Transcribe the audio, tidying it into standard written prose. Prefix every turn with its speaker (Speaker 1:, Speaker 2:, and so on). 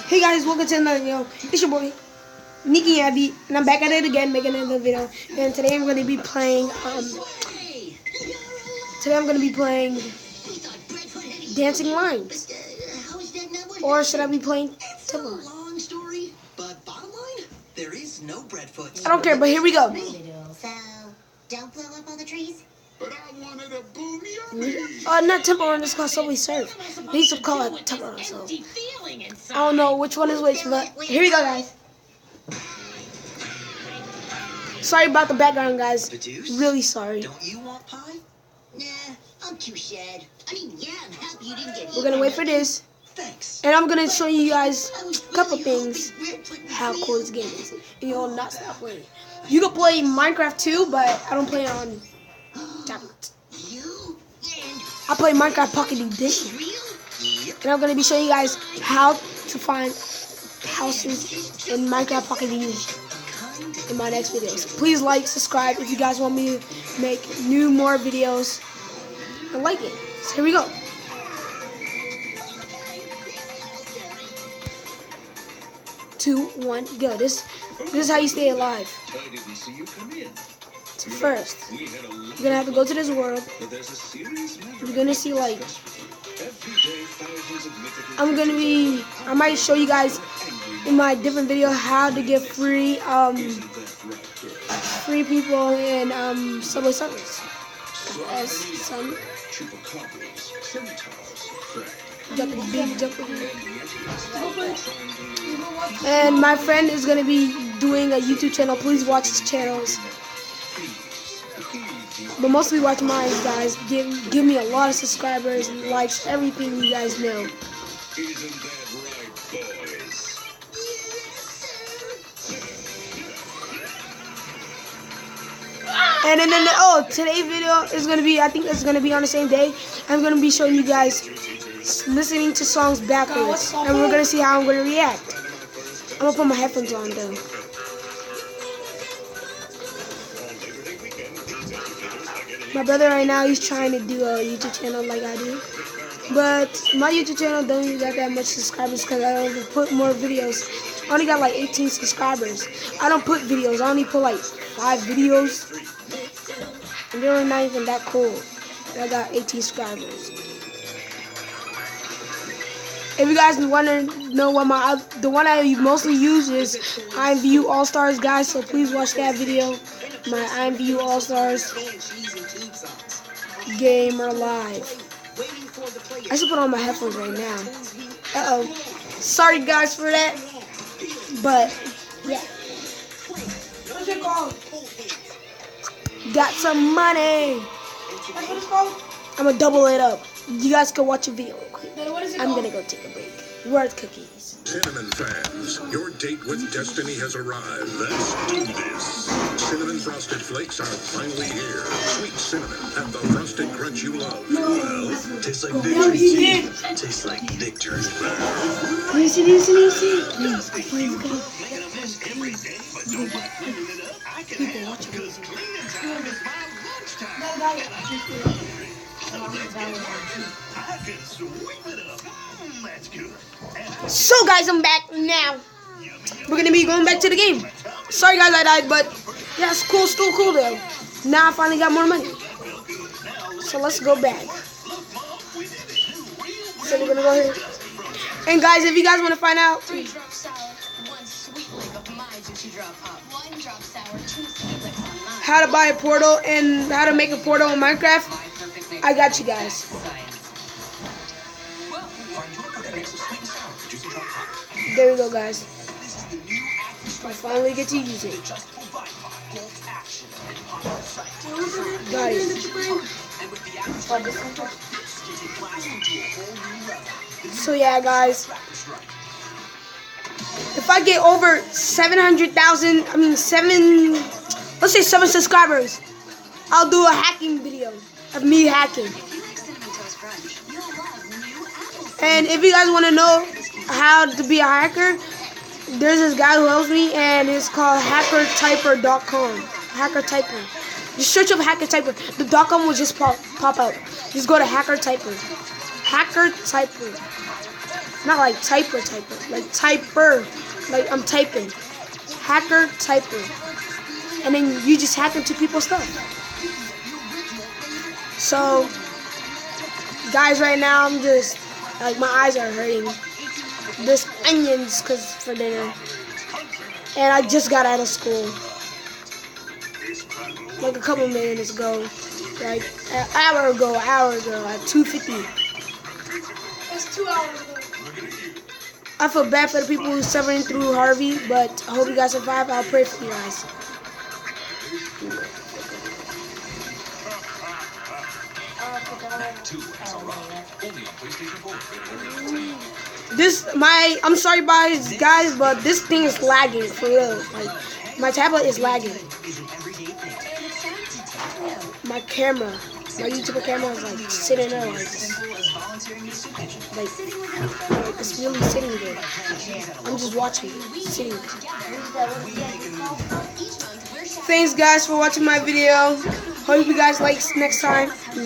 Speaker 1: Hey guys, welcome to another video. It's your boy, Nikki Abby, and I'm back at it again, making another video. And today I'm going to be playing, Dancing Lines. Or should I be playing Timber? I don't care, but here we go.
Speaker 2: So, don't blow up all the trees?
Speaker 3: But I wanted a boomy.
Speaker 1: Not Temple Run, it's called Subwaysurfers. They used to call it Temple Run, so I don't know which one is which, but here we go, guys. Sorry about the background, guys. Really sorry.
Speaker 3: Don't you want pie?
Speaker 2: Nah, I'm too sad. I mean, yeah, I'm happy you didn't get
Speaker 1: We're gonna wait for this,
Speaker 3: Thanks.
Speaker 1: and I'm gonna show you guys a couple things how cool this game is, and you'll not stop playing. You can play Minecraft too, but I don't play it on tablets. I play Minecraft Pocket Edition, and I'm gonna be showing you guys how to find houses in Minecraft Pocket Edition in my next videos. Please like, subscribe if you guys want me to make more videos, and like it. So here we go. Two, one, go. This is how you stay alive. So first, you're gonna have to go to this world. You're gonna see like I might show you guys in my different video how to get free people in Subwaysurfers. As some and my friend is gonna be doing a YouTube channel. Please watch his channels. But mostly watch mine, guys. Give me a lot of subscribers, likes, everything you guys know. And then today's video is gonna be, I think it's gonna be on the same day. I'm gonna be showing you guys listening to songs backwards, and we're gonna see how I'm gonna react. I'm gonna put my headphones on though. My brother right now, he's trying to do a YouTube channel like I do. But my YouTube channel don't even got that much subscribers because I don't put more videos. I only got like 18 subscribers. I don't put videos. I only put like 5 videos. And they're not even that cool. And I got 18 subscribers. If you guys want to know what the one I mostly use is IMVU All-Stars, guys. So please watch that video. My IMVU All-Stars Gamer Live. I should put on my headphones right now. Uh-oh. Sorry, guys, for that. But, yeah. What's it called? Got some money. That's what it's called? I'm going to double it up. You guys can watch a video real quick. I'm going to go take a break. Worth cookies.
Speaker 4: Cinnamon fans, your date with destiny has arrived. Let's do this. Cinnamon Frosted Flakes are finally here. Sweet cinnamon and the frosted crunch you love. Well, tastes like victory. Tastes like victory.
Speaker 1: Easy. Please go. People watching this. So guys, I'm back now. We're gonna be going back to the game. Sorry guys I died, but yeah, it's cool, still cool though. Now I finally got more money. So let's go back. So we're gonna go here. And guys, if you guys wanna find out how to buy a portal and how to make a portal in Minecraft, I got you guys. There we go, guys. I finally get to use it. Got it. So yeah, guys. If I get over 700,000, let's say 7 subscribers, I'll do a hacking video of me hacking. And if you guys want to know how to be a hacker, there's this guy who helps me, and it's called hackertyper.com. Hackertyper. Just search up hackertyper. The .com will just pop up. Just go to hackertyper. Hackertyper. Not like typer, like typer. Like I'm typing. Hacker, typer. And then you just hack into people's stuff. So, guys, right now I'm just, like, my eyes are hurting. This onions for dinner. And I just got out of school. Like a couple minutes ago. Like an hour ago at 2:50. That's 2 hours ago. I feel bad for the people who's suffering through Harvey, but I hope you guys survive. I'll pray for you guys. I'm sorry guys, but this thing is lagging for real. Like, my tablet is lagging. My YouTube camera is like sitting there like it's really sitting there. I'm just watching it, sitting. Thanks guys for watching my video. Hope you guys like next time.